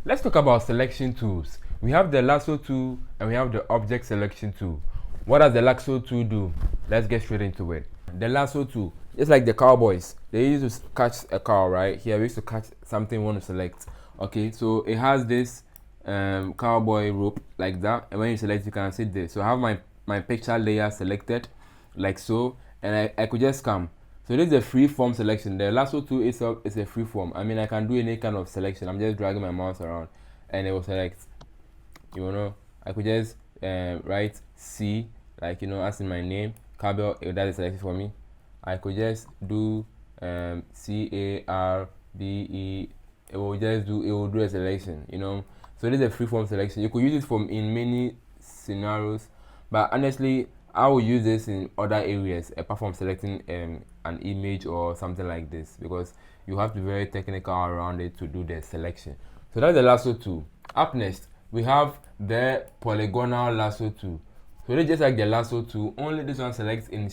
Let's talk about selection tools. We have the lasso tool and we have the object selection tool. What does the lasso tool do? Let's get straight into it. The lasso tool, it's like the cowboys. They used to catch a cow, right? Here we used to catch something we want to select. Okay, so it has this cowboy rope like that, and when you select, you can see this. So I have my picture layer selected like so, and I could just come. So this is a free form selection. The lasso tool itself is a free form. I mean, I can do any kind of selection. I'm just dragging my mouse around and it will select. You know, I could just write C, like, you know, as in my name, Carbell, it does the selection for me. I could just do CARBE, it will do a selection, you know. So this is a free form selection. You could use it in many scenarios, but honestly, I will use this in other areas apart from selecting an image or something like this, because you have to be very technical around it to do the selection. So that's the lasso tool. Up next, we have the Polygonal Lasso Tool. So it's just like the lasso tool, only this one selects in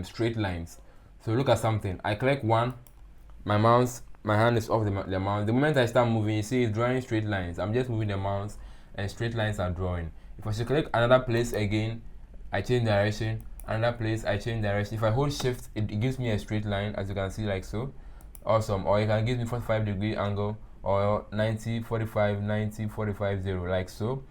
straight lines. So look at something. I click one, my hand is off the mouse. The moment I start moving, you see it's drawing straight lines. I'm just moving the mouse and straight lines are drawing. If I should click another place again, I change direction. Another place, I change direction. If I hold shift, it gives me a straight line, as you can see, like so. Awesome. Or you can give me 45-degree angle, or 90, 45, 90, 45, 0, like so.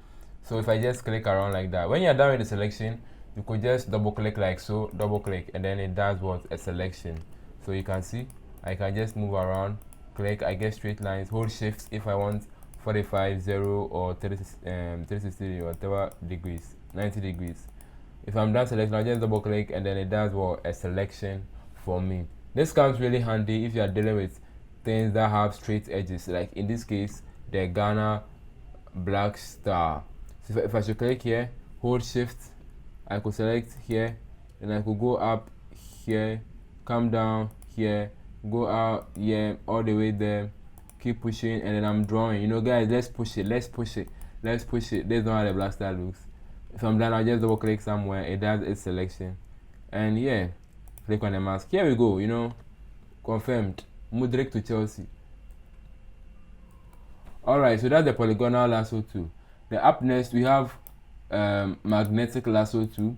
So if I just click around like that, when you're done with the selection, you could just double click like so, double click, and then it does what? A selection. So you can see, I can just move around, click, I get straight lines, hold shift if I want 45, 0, or 360 or whatever degrees, 90 degrees. If I'm done selecting, I'll just double click and then it does what? A selection for me. This comes really handy if you are dealing with things that have straight edges, like in this case, the Ghana black star. So if I should click here, hold shift, I could select here, and I could go up here, come down here, go out here, all the way there, keep pushing, and then I'm drawing. You know, guys, let's push it. This is not how the black star looks. If I'm done, I'll just double click somewhere, it does its selection, and yeah, click on the mask. Here we go, you know, confirmed. Mudrik to Chelsea. Alright, so that's the Polygonal Lasso Tool. The up next we have Magnetic Lasso Tool.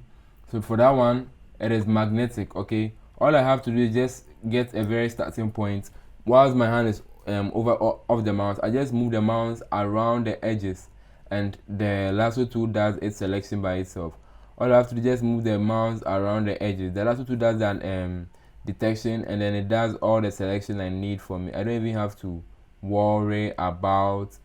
So for that one, it is magnetic. Okay, all I have to do is just get a very starting point. Whilst my hand is off the mouse, I just move the mouse around the edges, and the lasso tool does its selection by itself. All I have to do is just move the mouse around the edges. The lasso tool does an detection, and then it does all the selection I need for me. I don't even have to worry about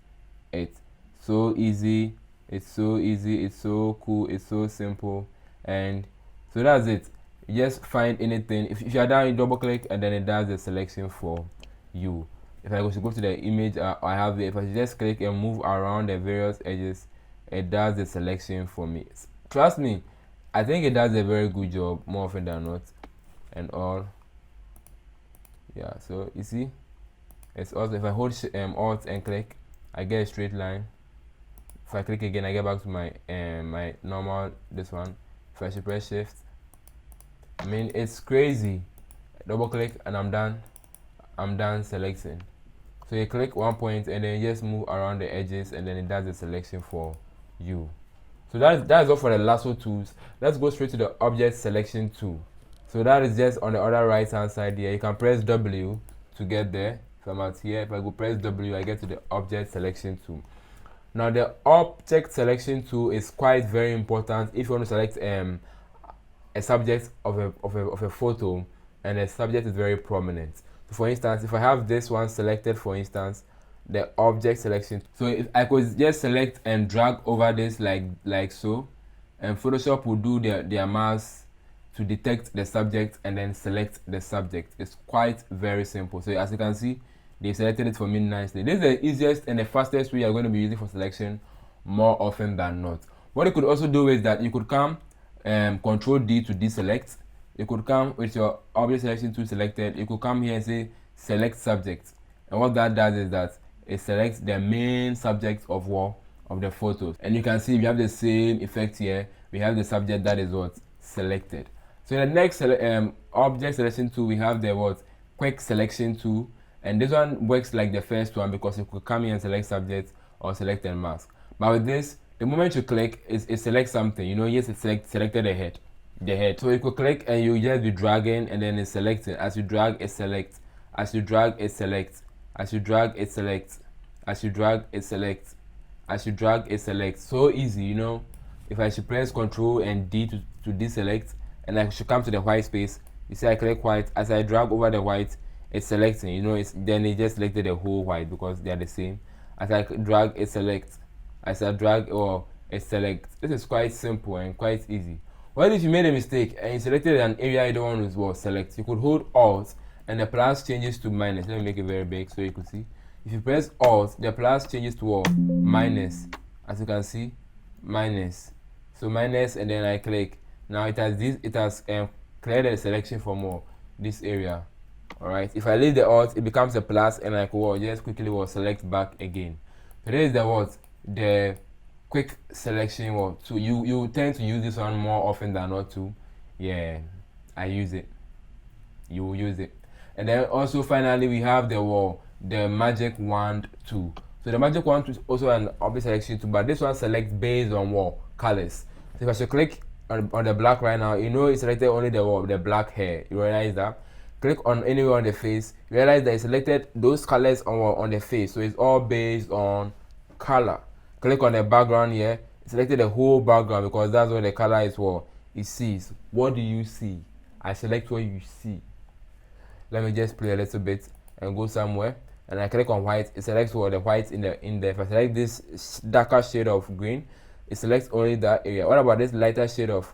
it. So easy, it's so easy, it's so cool, it's so simple, and so that's it. You just find anything. If you are done, you double click and then it does the selection for you. If I go to the image I have it, if I just click and move around the various edges, it does the selection for me. Trust me, I think it does a very good job more often than not, and all. Yeah, so you see, it's also, if I hold Alt and click, I get a straight line. If I click again, I get back to my my normal, this one. If I should press shift, I mean, it's crazy. Double click and I'm done selecting. So you click one point and then you just move around the edges, and then it does the selection for you. So that's all for the lasso tools. Let's go straight to the object selection tool. So that is just on the other right hand side here. You can press W to get there. If I'm out here, if I go press W, I get to the object selection tool. Now the object selection tool is quite very important if you want to select a subject of a photo, and the subject is very prominent. So for instance, if I have this one selected, for instance, the object selection, so if I could just select and drag over this like so, and Photoshop will do their mouse to detect the subject and then select the subject. It's quite very simple. So as you can see, they selected it for me nicely. This is the easiest and the fastest way you're going to be using for selection more often than not. What you could also do is that you could come Control D to deselect. You could come with your object selection tool selected. You could come here and say select subject, and what that does is that it selects the main subject of the photos. And you can see we have the same effect here. We have the subject that is what selected. So in the next object selection tool, we have the quick selection tool, and this one works like the first one because you could come here and select subject, or select and mask. But with this, the moment you click, it selects something. You know, yes, it selected the head. So you could click and you just be dragging and then it's selecting. As you drag, it selects. As you drag, it selects. As you drag, it selects. As you drag, it selects. As you drag, it selects. So easy, you know. If I should press Ctrl and D to deselect, and I should come to the white space, you see I click white. As I drag over the white, it's selecting. You know, then it just selected the whole white because they are the same. As I drag, it selects. As I drag, it selects. This is quite simple and quite easy. What if you made a mistake and you selected an area you don't want to select? You could hold Alt and the plus changes to minus. Let me make it very big so you can see. If you press Alt, the plus changes to minus. As you can see, minus. So minus, and then I click. Now it has cleared the selection for this area. Alright. If I leave the Alt, it becomes a plus, and I could just quickly select back again. So this is the quick selection so you tend to use this one more often than not too. Yeah, I use it. You will use it. And then also finally we have the magic wand tool. So the magic wand tool is also an object selection tool, but this one selects based on colors. So if I should click on the black right now, you know it selected only the black hair. You realize that? Click on anywhere on the face, you realize that it selected those colors on the face. So it's all based on color. Click on the background here, it selected the whole background because that's what the color is it sees. What do you see? I select what you see. Let me just play a little bit and go somewhere, and I click on white. It selects the white in there. If I select this darker shade of green, it selects only that area. What about this lighter shade of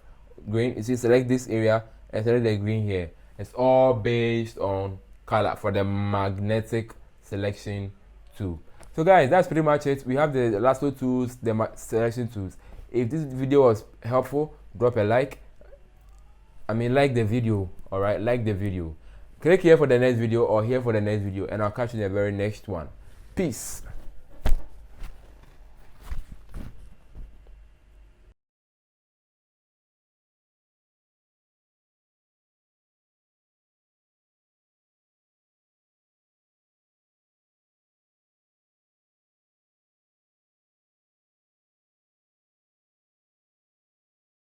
green? You see, select this area and select the green here. It's all based on color for the magnetic selection tool. So guys, that's pretty much it. We have the lasso tools, the selection tools. If this video was helpful, drop a like. Like the video. Alright, like the video. Click here for the next video or here for the next video, and I'll catch you in the very next one. Peace.